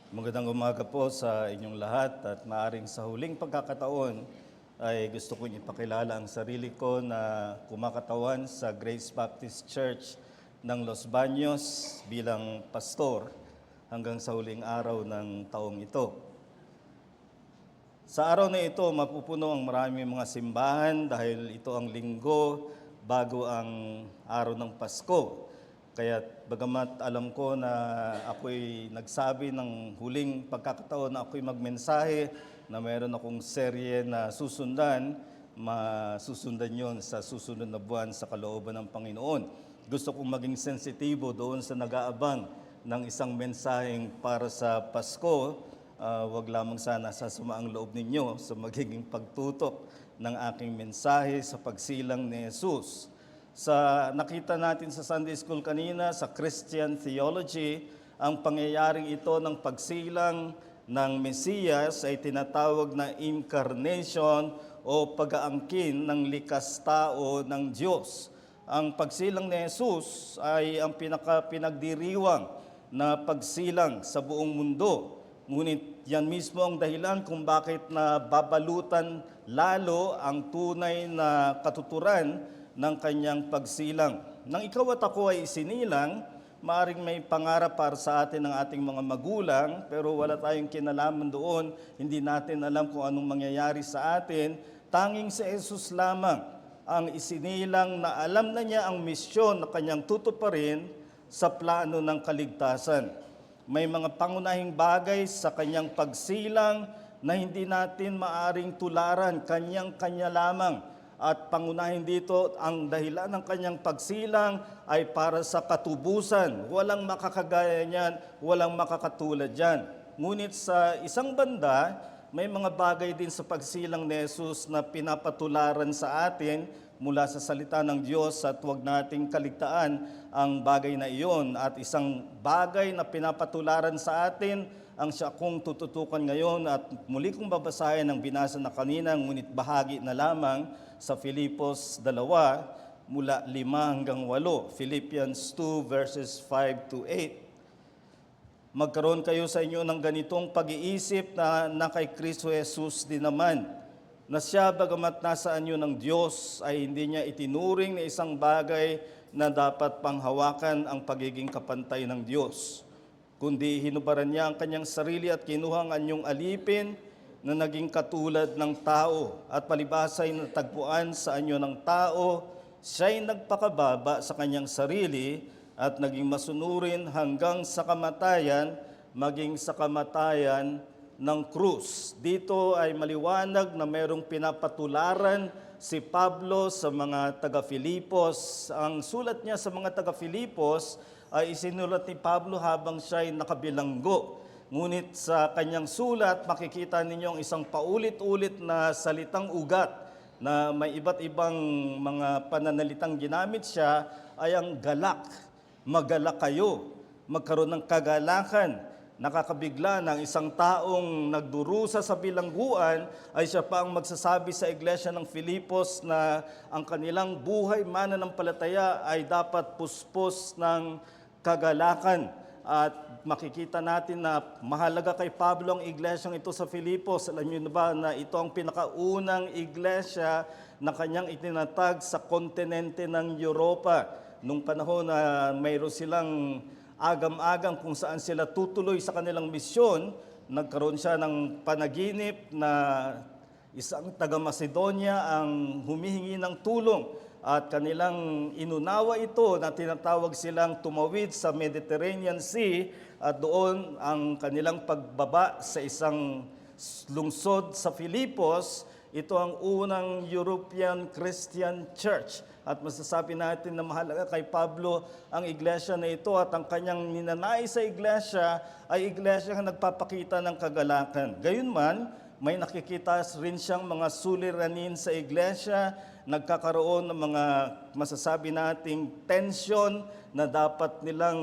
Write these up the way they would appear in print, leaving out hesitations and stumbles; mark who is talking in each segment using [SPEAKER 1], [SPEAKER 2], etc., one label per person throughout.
[SPEAKER 1] Magandang umaga po sa inyong lahat at maaring sa huling pagkakataon ay gusto kong ipakilala ang sarili ko na kumakatawan sa Grace Baptist Church ng Los Baños bilang pastor hanggang sa huling araw ng taong ito. Sa araw na ito, mapupuno ang maraming mga simbahan dahil ito ang linggo bago ang araw ng Pasko. Kaya bagamat alam ko na ako'y nagsabi ng huling pagkakataon na ako'y magmensahe na mayroon akong serye na susundan, masusundan yon sa susunod na buwan sa kalooban ng Panginoon. Gusto kong maging sensitibo doon sa nag-aabang ng isang mensaheng para sa Pasko. Wag lamang sana sasama ang loob ninyo sa magiging pagtutok ng aking mensahe sa pagsilang ni Jesus. Sa nakita natin sa Sunday School kanina, sa Christian theology, ang pangyayaring ito ng pagsilang ng Mesiyas ay tinatawag na incarnation o pag-aangkin ng likas tao ng Diyos. Ang pagsilang ni Jesus ay ang pinagdiriwang na pagsilang sa buong mundo. Ngunit yan mismo ang dahilan kung bakit nababalutan lalo ang tunay na katuturan ng kanyang pagsilang. Nang ikaw at ako ay isinilang, maaring may pangarap para sa atin ng ating mga magulang, pero wala tayong kinalaman doon, hindi natin alam kung anong mangyayari sa atin. Tanging si Jesus lamang ang isinilang na alam na niya ang misyon na kanyang tutuparin sa plano ng kaligtasan. May mga pangunahing bagay sa kanyang pagsilang na hindi natin maaring tularan, kanyang-kanya lamang. At pangunahin dito, ang dahilan ng kanyang pagsilang ay para sa katubusan. Walang makakagaya niyan, walang makakatulad diyan. Ngunit sa isang banda, may mga bagay din sa pagsilang ni Jesus na pinapatularan sa atin mula sa salita ng Diyos at huwag nating kaligtaan ang bagay na iyon. At isang bagay na pinapatularan sa atin ang siya kong tututukan ngayon at muli kong babasahin ang binasa na kanina, ngunit bahagi na lamang sa Filipos 2, mula 5 hanggang 8. Philippians 2 verses 5 to 8. Magkaroon kayo sa inyo ng ganitong pag-iisip na kay Kristo Jesus din naman, na siya bagamat nasaan inyo ng Diyos ay hindi niya itinuring na isang bagay na dapat panghawakan ang pagiging kapantay ng Diyos, kundi hinubaran niya ang kanyang sarili at kinuha ang anyong alipin na naging katulad ng tao at palibasa ay natagpuan sa anyo ng tao, siya'y nagpakababa sa kanyang sarili at naging masunurin hanggang sa kamatayan, maging sa kamatayan ng krus. Dito ay maliwanag na mayroong pinapatularan si Pablo sa mga taga-Filipos. Ang sulat niya sa mga taga-Filipos ay isinulat ni Pablo habang siya'y nakabilanggo. Ngunit sa kanyang sulat, makikita ninyo ang isang paulit-ulit na salitang ugat na may iba't ibang mga pananalitang ginamit siya ay ang galak. Magalak kayo, magkaroon ng kagalakan. Nakakabigla ng isang taong nagdurusa sa bilangguan ay siya pa ang magsasabi sa iglesia ng Filipos na ang kanilang buhay mananampalataya ay dapat puspos ng kagalakan. At makikita natin na mahalaga kay Pablo ang iglesyang ito sa Filipos. Alam niyo na ba na ito ang pinakaunang iglesia na kanyang itinatag sa kontinente ng Europa. Nung panahon na mayroon silang agam-agam kung saan sila tutuloy sa kanilang misyon, nagkaroon siya ng panaginip na isang taga-Macedonia ang humihingi ng tulong. At kanilang inunawa ito na tinatawag silang tumawid sa Mediterranean Sea at doon ang kanilang pagbaba sa isang lungsod sa Filipos. Ito ang unang European Christian Church. At masasabi natin na mahalaga kay Pablo ang iglesia na ito at ang kanyang ninanais sa iglesia ay iglesia na nagpapakita ng kagalakan. Gayunman, may nakikita rin siyang mga suliranin sa iglesia, nagkakaroon ng mga masasabi nating tension na dapat nilang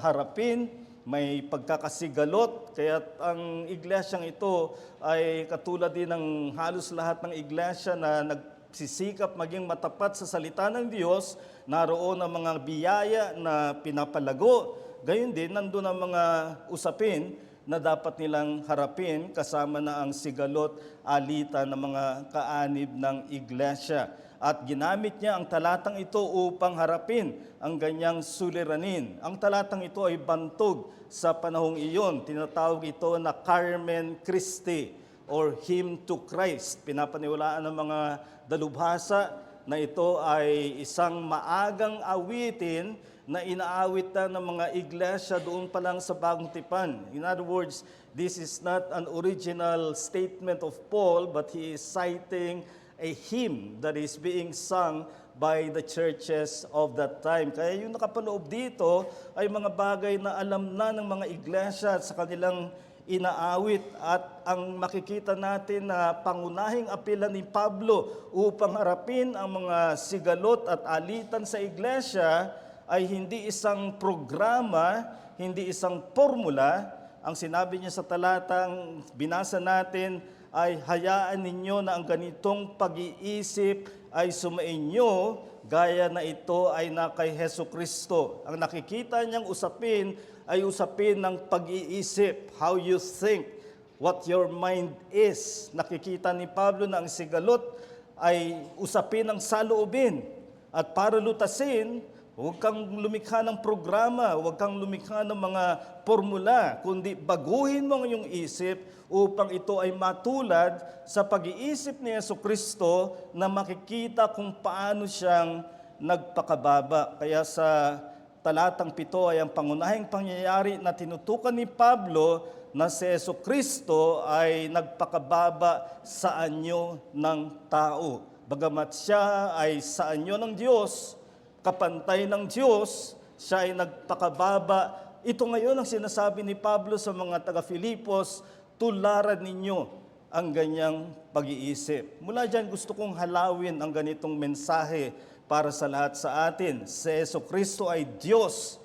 [SPEAKER 1] harapin, may pagkakasigalot, kaya ang iglesyang ito ay katulad din ng halos lahat ng iglesia na nagsisikap maging matapat sa salita ng Diyos. Naroon ang mga biyaya na pinapalago, gayon din, nandun ang mga usapin na dapat nilang harapin kasama na ang sigalot, alitan ng mga kaanib ng iglesia. At ginamit niya ang talatang ito upang harapin ang ganyang suliranin. Ang talatang ito ay bantog sa panahong iyon. Tinatawag ito na Carmen Christi or Hymn to Christ. Pinapaniwalaan ng mga dalubhasa na ito ay isang maagang awitin na inaawit na ng mga iglesia doon pa lang sa Bagong Tipan. In other words, this is not an original statement of Paul, but he is citing a hymn that is being sung by the churches of that time. Kaya yung nakapaloob dito ay mga bagay na alam na ng mga iglesia sa kanilang inaawit, at ang makikita natin na pangunahing apela ni Pablo upang harapin ang mga sigalot at alitan sa iglesia ay hindi isang programa, hindi isang formula. Ang sinabi niya sa talatang binasa natin ay hayaan ninyo na ang ganitong pag-iisip ay sumainyo gaya na ito ay na kay Hesus Kristo. Ang nakikita niyang usapin ay usapin ng pag-iisip, how you think, what your mind is. Nakikita ni Pablo na ang sigalot ay usapin ng saloobin. At para lutasin, huwag kang lumikha ng programa, huwag kang lumikha ng mga formula, kundi baguhin mo ang iyong isip upang ito ay matulad sa pag-iisip ni Hesus Kristo na makikita kung paano siyang nagpakababa. Kaya sa talatang 7 ay ang pangunahing pangyayari na tinutukan ni Pablo na si Hesus Kristo ay nagpakababa sa anyo ng tao. Bagamat siya ay sa anyo ng Diyos, kapantay ng Diyos, siya ay nagpakababa. Ito ngayon ang sinasabi ni Pablo sa mga taga-Filipos, tularan ninyo ang ganyang pag-iisip. Mula dyan gusto kong halawin ang ganitong mensahe para sa lahat sa atin. Si Hesus Kristo ay Diyos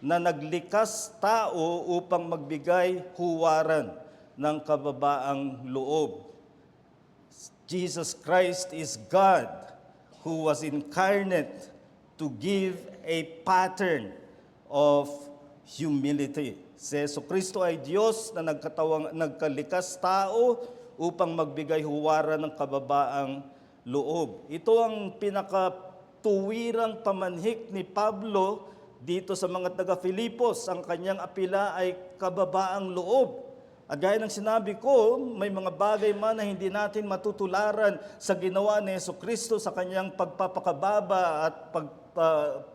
[SPEAKER 1] na naglikas tao upang magbigay huwaran ng kababaang loob. Jesus Christ is God who was incarnate to give a pattern of humility. Si Hesus Kristo ay Diyos na nagkalikas tao upang magbigay huwaran ng kababaang loob. Ito ang pinakatuwirang pamanhik ni Pablo dito sa mga taga-Filipos. Ang kanyang apela ay kababaang loob. At gaya ng sinabi ko, may mga bagay man na hindi natin matutularan sa ginawa ni Hesus Kristo sa kanyang pagpapakababa at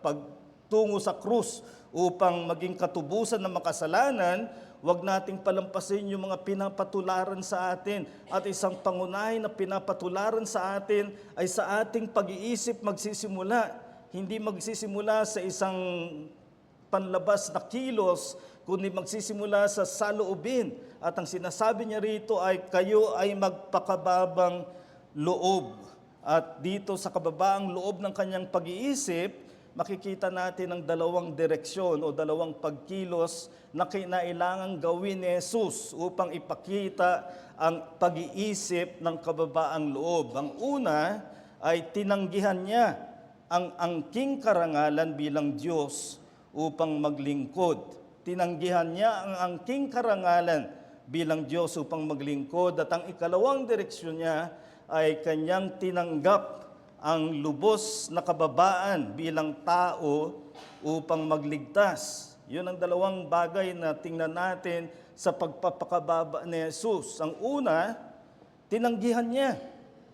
[SPEAKER 1] pagtungo sa krus upang maging katubusan ng makasalanan. Huwag nating palampasin yung mga pinapatularan sa atin. At isang pangunahin na pinapatularan sa atin ay sa ating pag-iisip magsisimula. Hindi magsisimula sa isang panlabas na kilos, kundi magsisimula sa saloobin. At ang sinasabi niya rito ay kayo ay magpakababang loob. At dito sa kababaang loob ng kanyang pag-iisip, makikita natin ang dalawang direksyon o dalawang pagkilos na kinailangang gawin ni Jesus upang ipakita ang pag-iisip ng kababaang loob. Ang una ay tinanggihan niya ang angking karangalan bilang Diyos upang maglingkod. Tinanggihan niya ang angking karangalan bilang Diyos upang maglingkod. At ang ikalawang direksyon niya ay kanyang tinanggap ang lubos na kababaan bilang tao upang magligtas. Yun ang dalawang bagay na tingnan natin sa pagpapakababa ni Jesus. Ang una, tinanggihan niya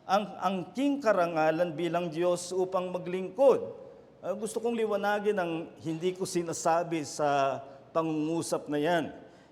[SPEAKER 1] ang angking karangalan bilang Diyos upang maglingkod. Gusto kong liwanagin ang hindi ko sinasabi sa pangungusap na yan.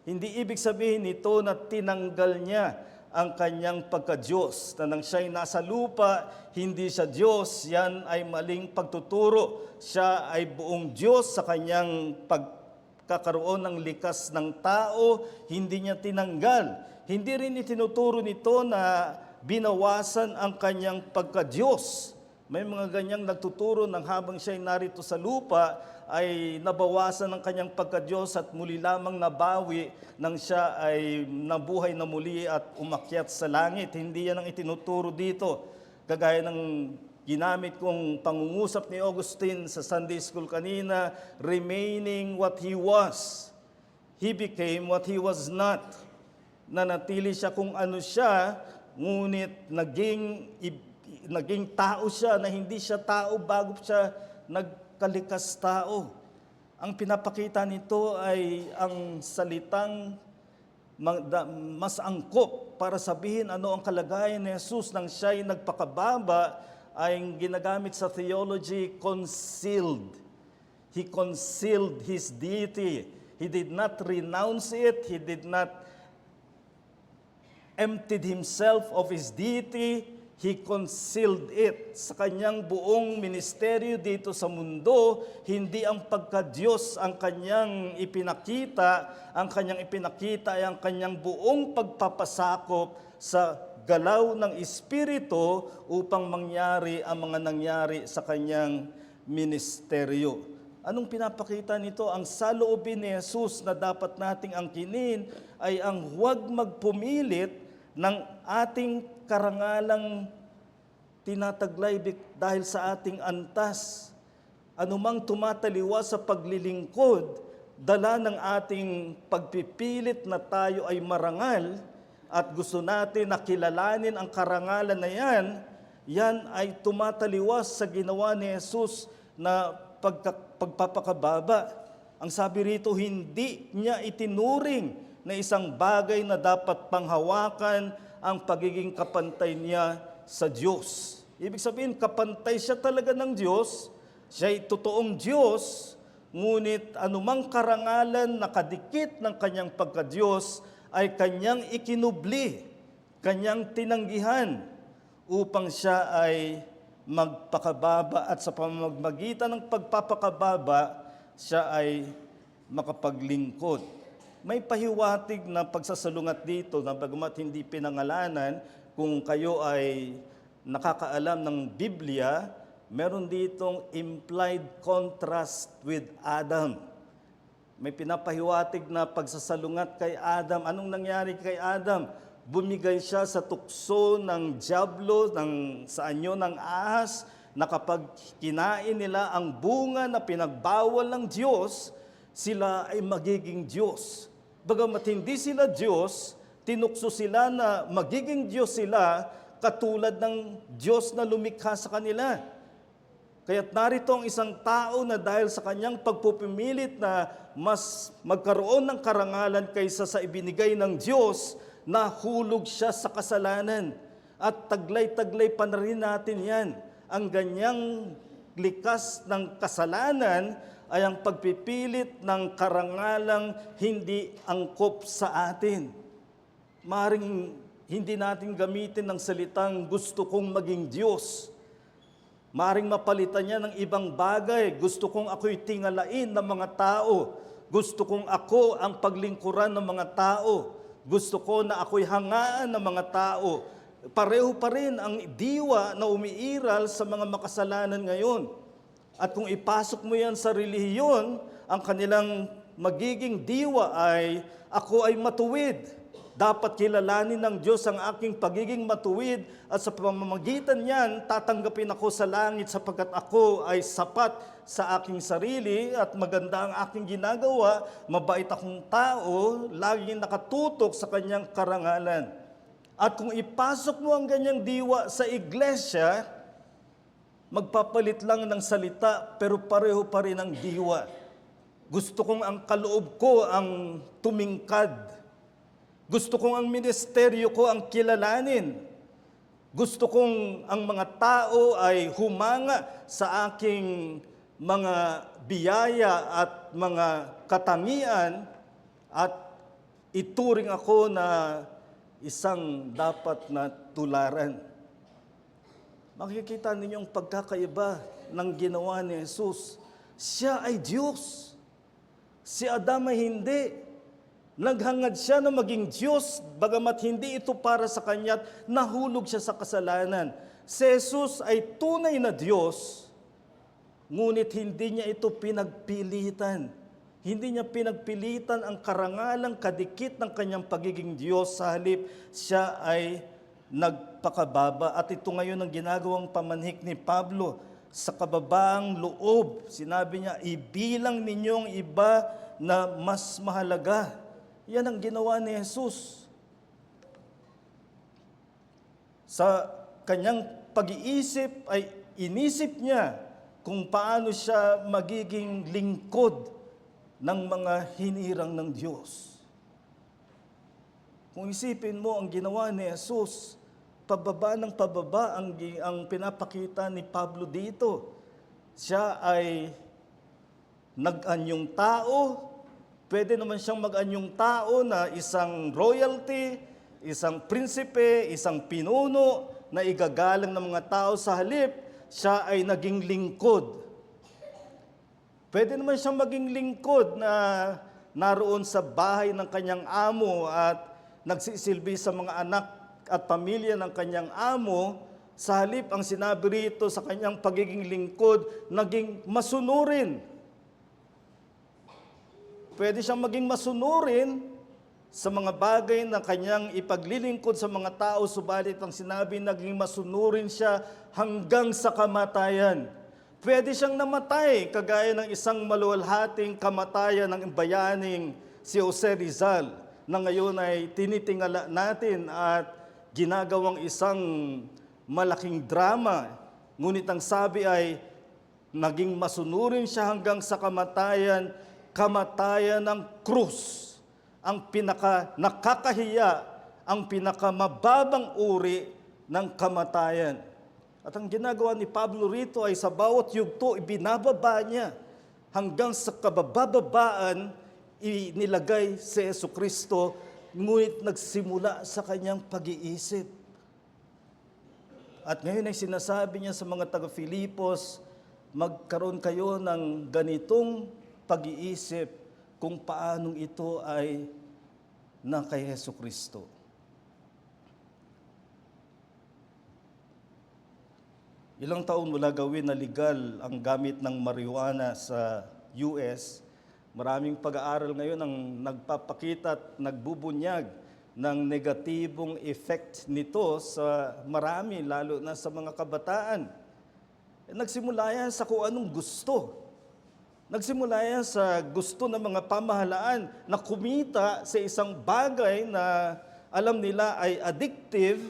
[SPEAKER 1] Hindi ibig sabihin nito na tinanggal niya ang kanyang pagka-Diyos, na nang siya'y nasa lupa, hindi siya Diyos, yan ay maling pagtuturo. Siya ay buong Diyos sa kanyang pagkakaroon ng likas ng tao, hindi niya tinanggal. Hindi rin itinuturo nito na binawasan ang kanyang pagka-Diyos. May mga ganyang nagtuturo ng habang siya'y narito sa lupa, ay nabawasan ng kanyang pagka-Diyos at muli lamang nabawi nang siya ay nabuhay na muli at umakyat sa langit. Hindi yan ang itinuturo dito. Kagaya ng ginamit kong pangungusap ni Augustine sa Sunday School kanina, remaining what he was. He became what he was not. Nanatili siya kung ano siya, ngunit naging tao siya na hindi siya tao bago siya nagkalikas tao. Ang pinapakita nito ay ang salitang mas angkop para sabihin ano ang kalagayan ni Jesus nang siya'y nagpakababa ay ginagamit sa theology, concealed. He concealed his deity. He did not renounce it. He did not emptied himself of his deity. He concealed it. Sa kanyang buong ministeryo dito sa mundo, hindi ang pagka-Diyos ang kanyang ipinakita. Ang kanyang ipinakita ay ang kanyang buong pagpapasakop sa galaw ng Espiritu upang mangyari ang mga nangyari sa kanyang ministeryo. Anong pinapakita nito? Ang saloobin ni Jesus na dapat nating angkinin ay ang huwag magpumilit ng ating karangalang tinataglay dahil sa ating antas. Anumang tumataliwas sa paglilingkod, dala ng ating pagpipilit na tayo ay marangal at gusto natin na kilalanin ang karangalan na yan ay tumataliwas sa ginawa ni Jesus na pagpapakababa. Ang sabi rito, hindi niya itinuring na isang bagay na dapat panghawakan ang pagiging kapantay niya sa Diyos. Ibig sabihin, kapantay siya talaga ng Diyos, siya'y totoong Diyos, ngunit anumang karangalan na kadikit ng kanyang pagka-Diyos ay kanyang ikinubli, kanyang tinanggihan upang siya ay magpakababa at sa pamamagitan ng pagpapakababa, siya ay makapaglingkod. May pahiwatig na pagsasalungat dito na bagamat hindi pinangalanan, kung kayo ay nakakaalam ng Biblia, meron ditong implied contrast with Adam. May pinapahiwatig na pagsasalungat kay Adam. Anong nangyari kay Adam? Bumigay siya sa tukso ng dyablo, sa anyo ng ahas, na kapag kinain nila ang bunga na pinagbawal ng Diyos, sila ay magiging Diyos. Bagamat hindi sila Diyos, tinukso sila na magiging Diyos sila katulad ng Diyos na lumikha sa kanila. Kaya't narito ang isang tao na dahil sa kanyang pagpupimilit na mas magkaroon ng karangalan kaysa sa ibinigay ng Diyos, nahulog siya sa kasalanan. At taglay-taglay pa na rin natin yan. Ang ganyang likas ng kasalanan ay ang pagpipilit ng karangalang hindi angkop sa atin. Maring hindi natin gamitin ng salitang gusto kong maging Diyos. Maring mapalitan niya ng ibang bagay. Gusto kong ako'y tingalain ng mga tao. Gusto kong ako ang paglingkuran ng mga tao. Gusto ko na ako'y hangaan ng mga tao. Pareho pa rin ang diwa na umiiral sa mga makasalanan ngayon. At kung ipasok mo yan sa relihiyon, ang kanilang magiging diwa ay, ako ay matuwid. Dapat kilalanin ng Diyos ang aking pagiging matuwid at sa pamamagitan niyan, tatanggapin ako sa langit sapagkat ako ay sapat sa aking sarili at maganda ang aking ginagawa, mabait akong tao, laging nakatutok sa kanyang karangalan. At kung ipasok mo ang ganyang diwa sa iglesia, magpapalit lang ng salita pero pareho pa rin ang diwa. Gusto kong ang kaloob ko ang tumingkad. Gusto kong ang ministeryo ko ang kilalanin. Gusto kong ang mga tao ay humanga sa aking mga biyaya at mga katangian at ituring ako na isang dapat na tularan. Makikita ninyong pagkakaiba ng ginawa ni Jesus. Siya ay Diyos. Si Adam ay hindi. Naghangad siya na maging Diyos, bagamat hindi ito para sa kanya, nahulog siya sa kasalanan. Si Jesus ay tunay na Diyos, ngunit hindi niya ito pinagpilitan. Hindi niya pinagpilitan ang karangalang kadikit ng kanyang pagiging Diyos. Sa halip, siya ay nagpakababa. At ito ngayon ang ginagawang pamanhik ni Pablo sa kababaang loob. Sinabi niya, ibilang ninyong iba na mas mahalaga. Yan ang ginawa ni Jesus. Sa kanyang pag-iisip ay inisip niya kung paano siya magiging lingkod ng mga hinirang ng Diyos. Kung isipin mo ang ginawa ni Jesus, pababa ng pababa ang pinapakita ni Pablo dito. Siya ay nag-anyong tao, pwede naman siyang mag-anyong tao na isang royalty, isang prinsipe, isang pinuno na igagalang ng mga tao, sa halip, siya ay naging lingkod. Pwede naman siyang maging lingkod na naroon sa bahay ng kanyang amo at nagsisilbi sa mga anak at pamilya ng kanyang amo. Sa halip, ang sinabi rito sa kanyang pagiging lingkod, naging masunurin. Pwede siyang maging masunurin sa mga bagay na kanyang ipaglilingkod sa mga tao, subalit ang sinabi, naging masunurin siya hanggang sa kamatayan. Pwede siyang namatay, kagaya ng isang maluwalhating kamatayan ng bayaning si Jose Rizal, na ngayon ay tinitingala natin at ginagawang isang malaking drama. Ngunit ang sabi ay, naging masunurin siya hanggang sa kamatayan, kamatayan ng krus. Ang pinaka nakakahiya, ang pinakamababang uri ng kamatayan. At ang ginagawa ni Pablo rito ay sa bawat yugto, ibinababa niya hanggang sa kabababaan, inilagay si Jesucristo, ngunit nagsimula sa kanyang pag-iisip. At ngayon ay sinasabi niya sa mga taga-Filipos, magkaroon kayo ng ganitong pag-iisip kung paanong ito ay na kay Jesucristo. Ilang taon mula gawin na legal ang gamit ng marijuana sa US, maraming pag-aaral ngayon ang nagpapakita at nagbubunyag ng negatibong effect nito sa marami, lalo na sa mga kabataan. Nagsimula yan sa kung anong gusto. Nagsimula yan sa gusto ng mga pamahalaan na kumita sa isang bagay na alam nila ay addictive,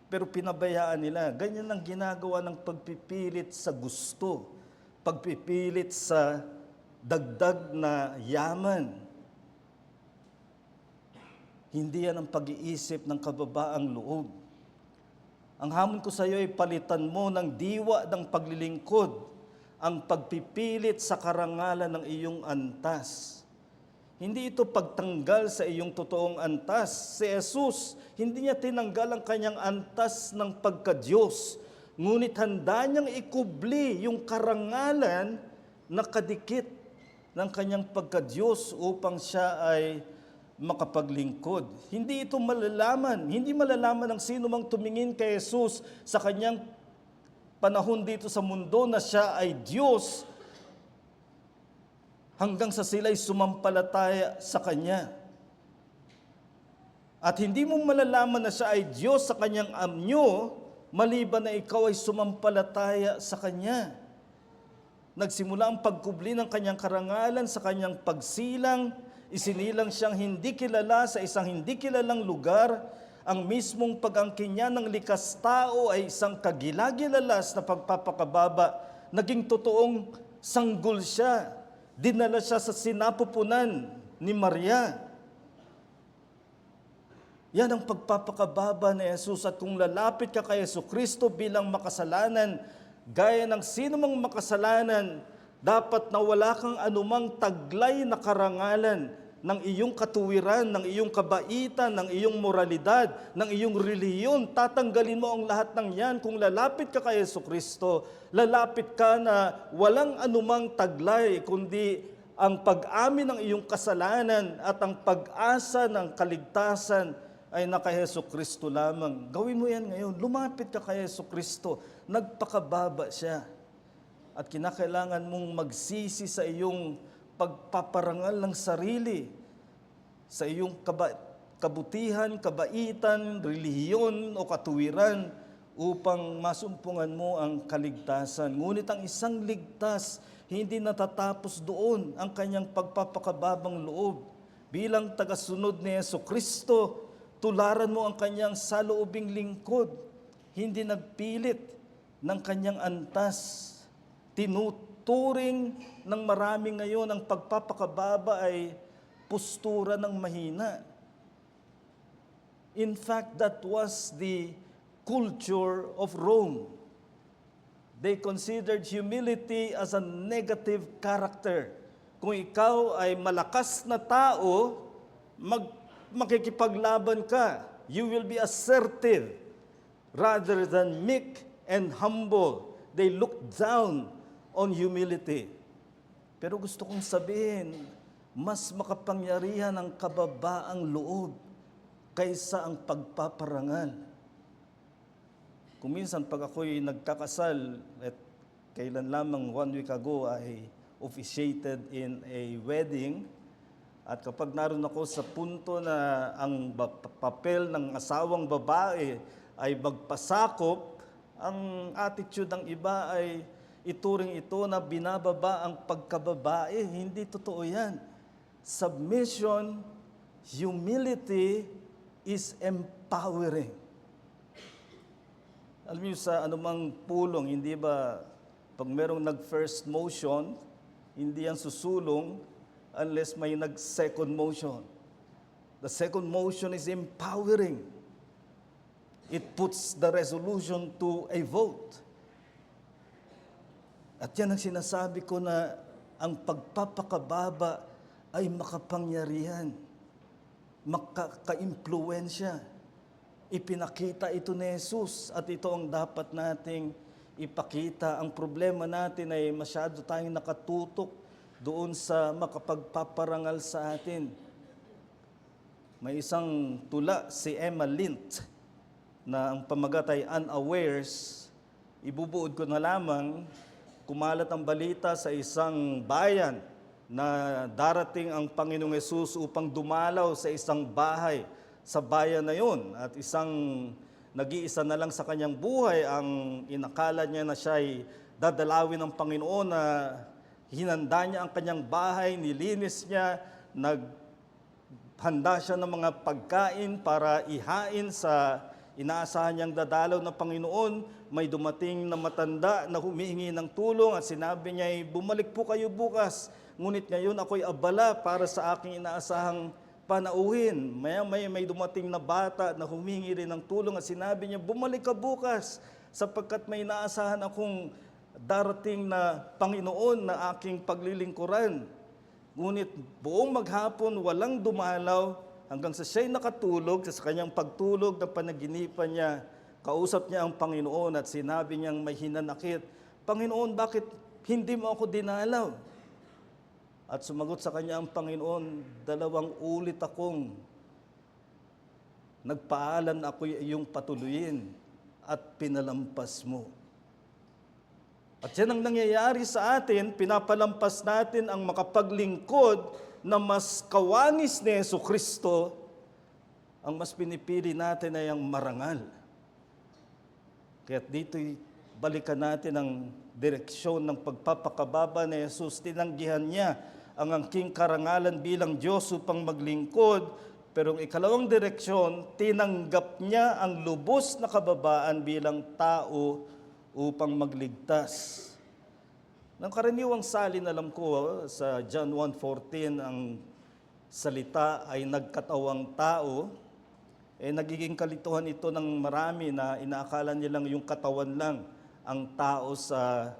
[SPEAKER 1] pero pinabayaan nila. Ganyan ang ginagawa ng pagpipilit sa gusto, pagpipilit sa dagdag na yaman. Hindi yan ang pag-iisip ng kababaang loob. Ang hamon ko sa iyo ay palitan mo ng diwa ng paglilingkod, ang pagpipilit sa karangalan ng iyong antas. Hindi ito pagtanggal sa iyong totoong antas. Si Jesus, hindi niya tinanggal ang kanyang antas ng pagka-Diyos, ngunit handa niyang ikubli yung karangalan na kadikit ng kanyang pagka-Diyos upang siya ay makapaglingkod. Hindi ito malalaman. Hindi malalaman ng sino mang tumingin kay Jesus sa kanyang panahon dito sa mundo na siya ay Diyos, hanggang sa sila'y sumampalataya sa Kanya. At hindi mo malalaman na siya ay Diyos sa Kanyang anyo, maliban na ikaw ay sumampalataya sa Kanya. Nagsimula ang pagkubli ng Kanyang karangalan sa Kanyang pagsilang, isinilang siyang hindi kilala sa isang hindi kilalang lugar. Ang mismong pag-angkin niya ng likas tao ay isang kagilagilalas na pagpapakababa. Naging totoong sanggol siya. Dinala siya sa sinapupunan ni Maria. Yan ang pagpapakababa ni Jesus. At kung lalapit ka kay Jesucristo bilang makasalanan, gaya ng sino mang makasalanan, dapat na wala kang anumang taglay na karangalan ng iyong katuwiran, ng iyong kabaitan, ng iyong moralidad, ng iyong relihiyon. Tatanggalin mo ang lahat ng yan. Kung lalapit ka kay Jesucristo, lalapit ka na walang anumang taglay, kundi ang pag-amin ng iyong kasalanan at ang pag-asa ng kaligtasan ay naka Jesucristo lamang. Gawin mo yan ngayon. Lumapit ka kay Jesucristo. Nagpakababa siya. At kinakailangan mong magsisi sa iyong pagpaparangal ng sarili, sa iyong kabutihan, kabaitan, relihiyon o katuwiran upang masumpungan mo ang kaligtasan. Ngunit ang isang ligtas, hindi natatapos doon ang kanyang pagpapakababang loob. Bilang tagasunod ni Jesucristo, tularan mo ang kanyang saloobing lingkod, hindi nagpilit ng kanyang antas. Tinuturing ng marami ngayon ang pagpapakababa ay postura ng mahina. In fact, that was the culture of Rome. They considered humility as a negative character. Kung ikaw ay malakas na tao, makikipaglaban ka. You will be assertive rather than meek and humble. They look down on humility. Pero gusto kong sabihin, mas makapangyarihan ang kababaang loob kaysa ang pagpaparangal. Kung minsan pag ako'y nagkakasal, at kailan lamang 1 week ago I officiated in a wedding, at kapag naroon ako sa punto na ang papel ng asawang babae ay magpasakop, ang attitude ng iba ay ituring ito na binababa ang pagkababae. Hindi totoo yan. Submission, humility is empowering. Alam niyo sa anumang pulong, hindi ba pag merong nag-first motion, hindi yan susulong unless may nag-second motion. The second motion is empowering. It puts the resolution to a vote. At yan ang sinasabi ko na ang pagpapakababa ay makapangyarihan, makaka-impluwensya. Ipinakita ito ni Jesus at ito ang dapat nating ipakita. Ang problema natin ay masyado tayong nakatutok doon sa makapagpaparangal sa atin. May isang tula, si Emma Lint, na ang pamagat ay Unawares. Ibubuod ko na lamang, kumalat ang balita sa isang bayan na darating ang Panginoong Hesus upang dumalaw sa isang bahay sa bayan na yun. At isang nag-iisa na lang sa kanyang buhay ang inakala niya na siya ay dadalawin ng Panginoon, na hinanda niya ang kanyang bahay, nilinis niya, naghanda siya ng mga pagkain para ihain sa inaasahan niyang dadalaw na Panginoon. May dumating na matanda na humihingi ng tulong at sinabi niya, bumalik po kayo bukas. Ngunit ngayon ako'y abala para sa aking inaasahang panauhin. May dumating na bata na humingi rin ng tulong at sinabi niya, bumalik ka bukas sapagkat may inaasahan akong darating na Panginoon na aking paglilingkuran. Ngunit buong maghapon walang dumalaw hanggang sa siya'y nakatulog. Sa kanyang pagtulog na panaginipan niya, kausap niya ang Panginoon at sinabi niyang may hinanakit, Panginoon, bakit hindi mo ako dinalaw? At sumagot sa kanya ang Panginoon, 2 ulit akong nagpaalam na ako iyong patuluyin at pinalampas mo. At yan ang nangyayari sa atin, pinapalampas natin ang makapaglingkod na mas kawanis ni Jesucristo. Ang mas pinipili natin ay ang marangal. Kaya dito'y balikan natin ang direksyon ng pagpapakababa ni Jesus. Tinanggihan niya ang angking karangalan bilang Diyos upang maglingkod, pero ang ikalawang direksyon, tinanggap niya ang lubos na kababaan bilang tao upang magligtas. Nang karaniwang salin, alam ko, sa John 1:14, ang salita ay nagkatawang tao, nagiging kalituhan ito ng marami na inaakala nilang yung katawan lang ang tao sa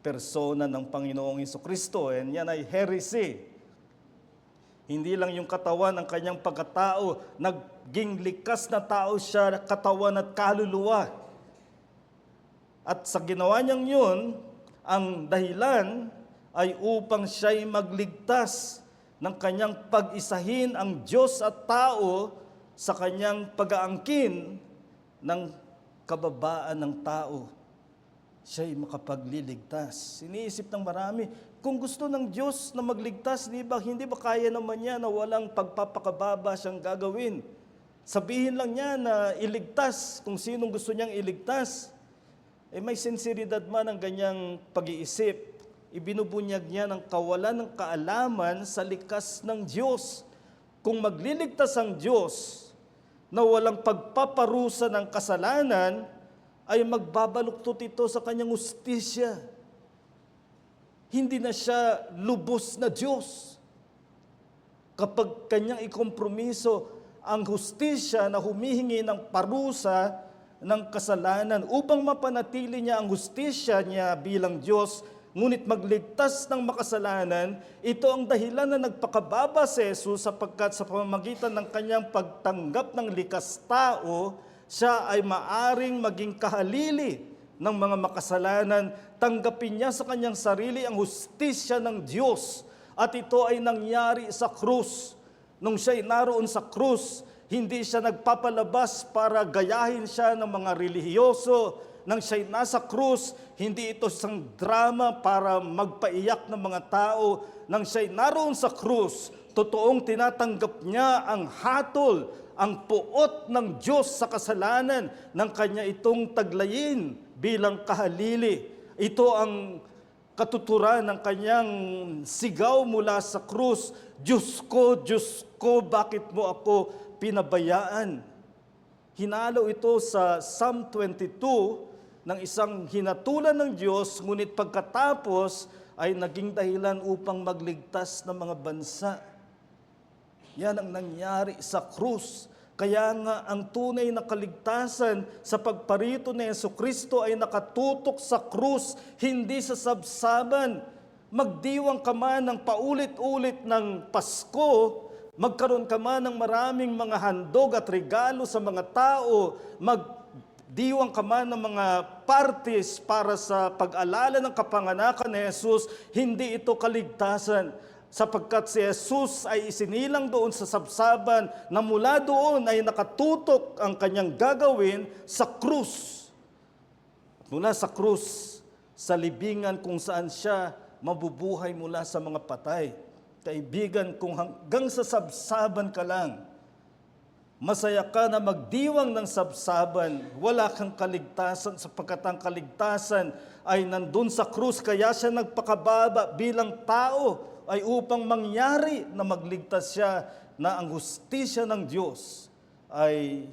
[SPEAKER 1] persona ng Panginoong Jesucristo. And yan ay heresy. Hindi lang yung katawan ng kanyang pagkatao, naging likas na tao siya, katawan at kaluluwa. At sa ginawa niyang yun, ang dahilan ay upang siya'y magligtas ng kanyang pag-isahin ang Diyos at tao sa kanyang pag-aangkin ng kababaan ng tao. Siya'y makapagliligtas. Iniisip ng marami, Kung gusto ng Diyos na magligtas, hindi ba kaya naman niya na walang pagpapakababa siyang gagawin? Sabihin lang niya na iligtas kung sinong gusto niyang iligtas. May sinseridad man ang ganyang pag-iisip. Ibinubunyag niya ng kawalan ng kaalaman sa likas ng Diyos. Kung magliligtas ang Diyos na walang pagpaparusa ng kasalanan, ay magbabaluktot ito sa kanyang hustisya. Hindi na siya lubos na Diyos. Kapag kanyang ikompromiso ang hustisya na humihingi ng parusa ng kasalanan upang mapanatili niya ang hustisya niya bilang Diyos, ngunit magligtas ng makasalanan, ito ang dahilan na nagpakababa si Jesus sapagkat sa pamamagitan ng kanyang pagtanggap ng likas tao, siya ay maaring maging kahalili ng mga makasalanan. Tanggapin niya sa kanyang sarili ang hustisya ng Diyos. At ito ay nangyari sa krus. Nung siya'y naroon sa krus, hindi siya nagpapalabas para gayahin siya ng mga relihiyoso. Nang siya'y nasa krus, hindi ito isang drama para magpaiyak ng mga tao. Nang siya'y naroon sa krus, totoong tinatanggap niya ang hatol, ang puot ng Diyos sa kasalanan ng kanya itong taglayin bilang kahalili. Ito ang katuturan ng kanyang sigaw mula sa krus, Diyos ko, bakit mo ako pinabayaan? Hinalo ito sa Psalm 22 ng isang hinatulan ng Diyos, ngunit pagkatapos ay naging dahilan upang magligtas ng mga bansa. Yan ang nangyari sa krus. Kaya nga ang tunay na kaligtasan sa pagparito ni Jesucristo ay nakatutok sa krus, hindi sa sabsaban. Magdiwang ka man ng paulit-ulit ng Pasko, magkaroon ka man ng maraming mga handog at regalo sa mga tao, magdiwang ka man ng mga parties para sa pag-alala ng kapanganakan ni Jesus, hindi ito kaligtasan. Sapagkat si Jesus ay isinilang doon sa sabsaban na mula doon ay nakatutok ang kanyang gagawin sa krus. Mula sa krus, sa libingan kung saan siya mabubuhay mula sa mga patay. Kaibigan, kung hanggang sa sabsaban ka lang, masaya ka na magdiwang ng sabsaban, wala kang kaligtasan sapagkat ang kaligtasan ay nandun sa krus, kaya siya nagpakababa bilang tao ay upang mangyari na magligtas siya na ang hustisya ng Diyos ay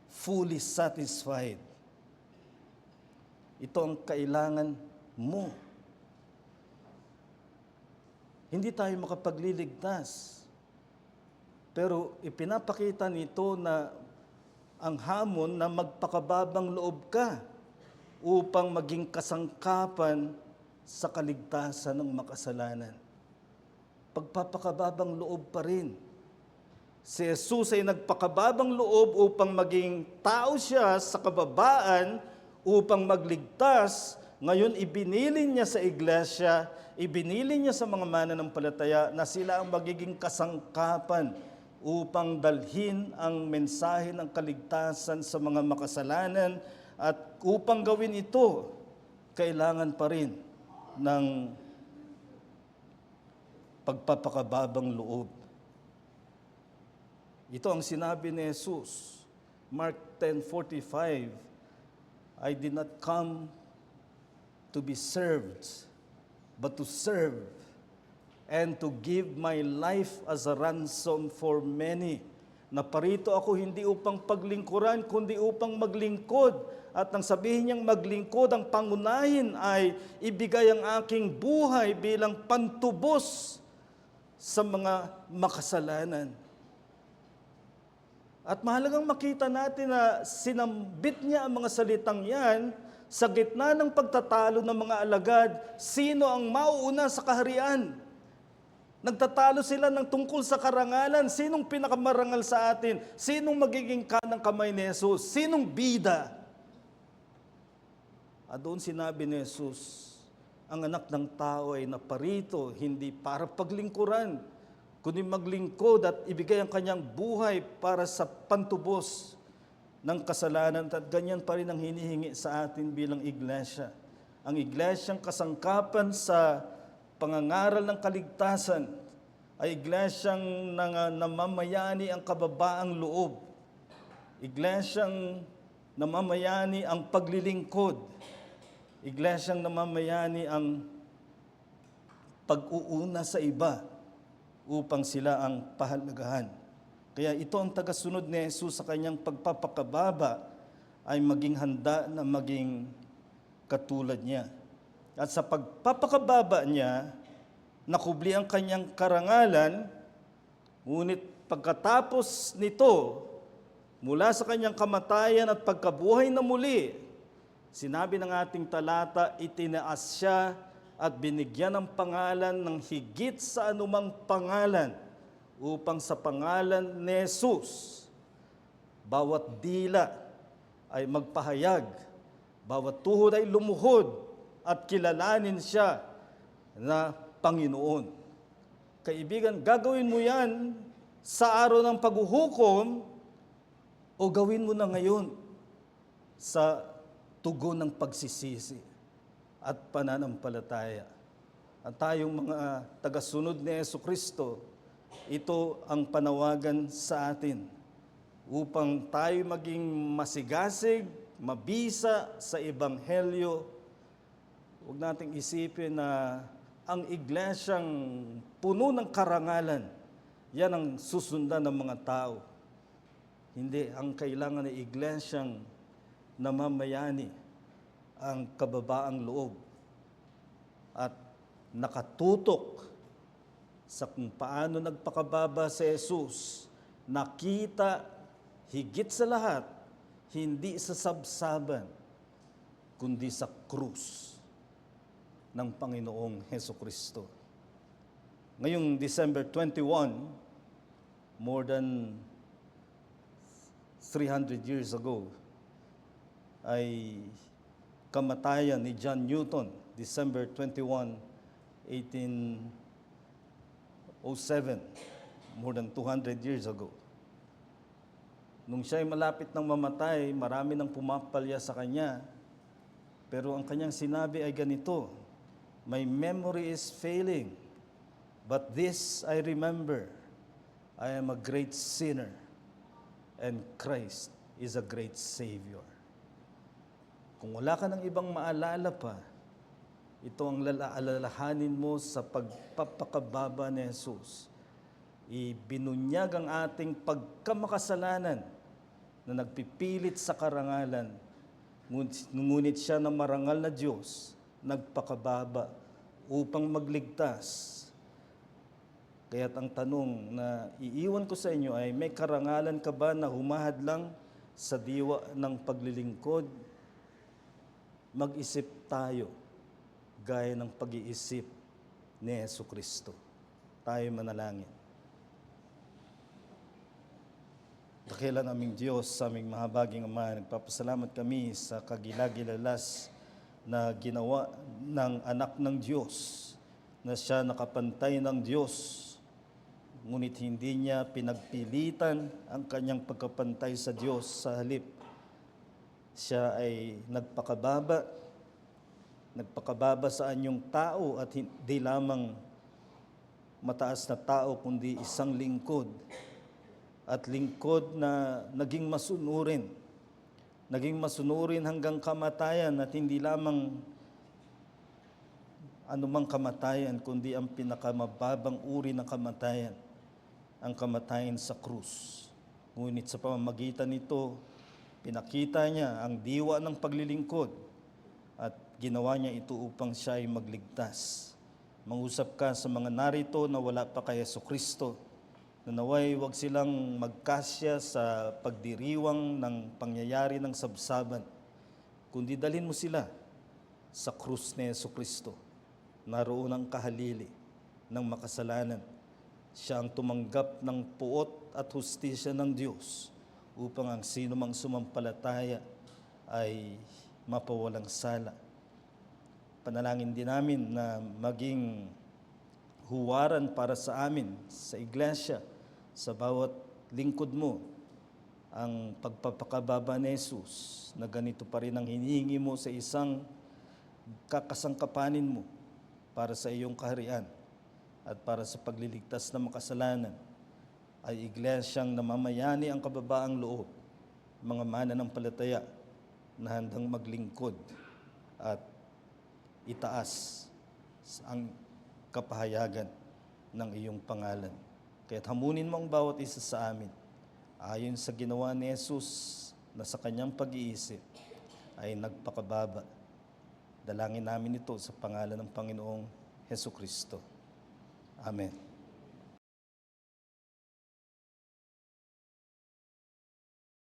[SPEAKER 1] fully satisfied. Ito ang kailangan mo. Hindi tayo makapagliligtas. Pero ipinapakita nito na ang hamon na magpakababang loob ka upang maging kasangkapan sa kaligtasan ng makasalanan. Pagpapakababang loob pa rin. Si Jesus ay nagpakababang loob upang maging tao siya sa kababaan upang magligtas. Ngayon, ibinili niya sa iglesia, ibinili niya sa mga mananampalataya na sila ang magiging kasangkapan upang dalhin ang mensahe ng kaligtasan sa mga makasalanan. At upang gawin ito, kailangan pa rin ng pagpapakababang loob. Ito ang sinabi ni Jesus, Mark 10:45, I did not come to be served, but to serve, and to give my life as a ransom for many. Naparito ako hindi upang paglingkuran, kundi upang maglingkod. At nang sabihin niyang maglingkod, ang pangunahin ay ibigay ang aking buhay bilang pantubos sa mga makasalanan. At mahalagang makita natin na sinambit niya ang mga salitang yan sa gitna ng pagtatalo ng mga alagad. Sino ang mauuna sa kaharian? Nagtatalo sila ng tungkol sa karangalan. Sinong pinakamarangal sa atin? Sinong magiging kanang kamay ni Jesus? Sinong bida? At doon sinabi ni Jesus, ang anak ng tao ay naparito hindi para paglingkuran, kundi maglingkod at ibigay ang kanyang buhay para sa pantubos ng kasalanan. At ganyan pa rin ang hinihingi sa atin bilang iglesia. Ang iglesyang kasangkapan sa pangangaral ng kaligtasan ay iglesyang namamayani ang kababaang loob, iglesyang namamayani ang paglilingkod, iglesyang namamayani ang pag-uuna sa iba upang sila ang pahalagahan. Kaya ito ang tagasunod ni Jesus sa kanyang pagpapakababa ay maging handa na maging katulad niya. At sa pagpapakababa niya, nakubli ang kanyang karangalan, ngunit pagkatapos nito, mula sa kanyang kamatayan at pagkabuhay na muli, sinabi ng ating talata, itinaas siya at binigyan ng pangalan ng higit sa anumang pangalan, upang sa pangalan ni Jesus, bawat dila ay magpahayag, bawat tuhod ay lumuhod at kilalanin siya na Panginoon. Kaibigan, gagawin mo yan sa araw ng paghuhukom o gawin mo na ngayon sa tugon ng pagsisisi at pananampalataya. At tayong mga tagasunod ni Jesucristo, ito ang panawagan sa atin upang tayo maging masigasig, mabisa sa Ebanghelyo. Huwag nating isipin na ang iglesyang puno ng karangalan, yan ang susundan ng mga tao. Hindi, ang kailangan ng iglesyang namamayani ang kababaang loob at nakatutok sa kung paano nagpakababa si Jesus, nakita higit sa lahat, hindi sa sabsaban, kundi sa krus ng Panginoong Hesukristo. Ngayong December 21, more than 300 years ago, ay kamatayan ni John Newton, December 21, 1807, more than 200 years ago. Nung siya ay malapit ng mamatay, marami nang pumapalya sa kanya, pero ang kanyang sinabi ay ganito, "My memory is failing, but this I remember, I am a great sinner, and Christ is a great Savior." Kung wala ka ng ibang maalala pa, ito ang alalahanin mo sa pagpapakababa ni Jesus. Ibinunyag ang ating pagkamakasalanan na nagpipilit sa karangalan, ngunit siya na marangal na Diyos, nagpakababa upang magligtas. Kaya't ang tanong na iiwan ko sa inyo ay, may karangalan ka ba na humahadlang sa diwa ng paglilingkod? Mag-isip tayo gaya ng pag-iisip ni Jesucristo. Tayo manalangin. Dakilan naming Diyos, sa aming mahabaging Ama, nagpapasalamat kami sa kagilagilalas na ginawa ng anak ng Diyos, na siya nakapantay ng Diyos, ngunit hindi niya pinagpilitan ang kanyang pagkapantay sa Diyos. Sa halip, siya ay nagpakababa sa anyong tao, at hindi lamang mataas na tao, kundi isang lingkod. At lingkod na naging masunurin hanggang kamatayan, at hindi lamang anumang kamatayan, kundi ang pinakamababang uri ng kamatayan, ang kamatayan sa krus. Ngunit sa pamamagitan nito, pinakita niya ang diwa ng paglilingkod at ginawa niya ito upang siya ay magligtas. Mangusap ka sa mga narito na wala pa kay Jesucristo, na naway wag silang magkasya sa pagdiriwang ng pangyayari ng sabsaban, kundi dalhin mo sila sa krus ni Jesucristo. Naroon ang kahalili ng makasalanan. Siya ang tumanggap ng puot at hustisya ng Diyos upang ang sino mang sumampalataya ay mapawalang sala. Panalangin din namin na maging huwaran para sa amin, sa iglesia, sa bawat lingkod mo, ang pagpapakababa ni Jesus, na ganito pa rin ang hinihingi mo sa isang kakasangkapanin mo, para sa iyong kaharian at para sa pagliligtas ng makasalanan, ay iglesyang namamayani ang kababaang loob, mga mananampalataya na handang maglingkod at itaas ang kapahayagan ng iyong pangalan. Kaya't hamunin mo ang bawat isa sa amin ayon sa ginawa ni Jesus na sa kanyang pag-iisip ay nagpakababa. Dalangin namin ito sa pangalan ng Panginoong Hesukristo. Amen.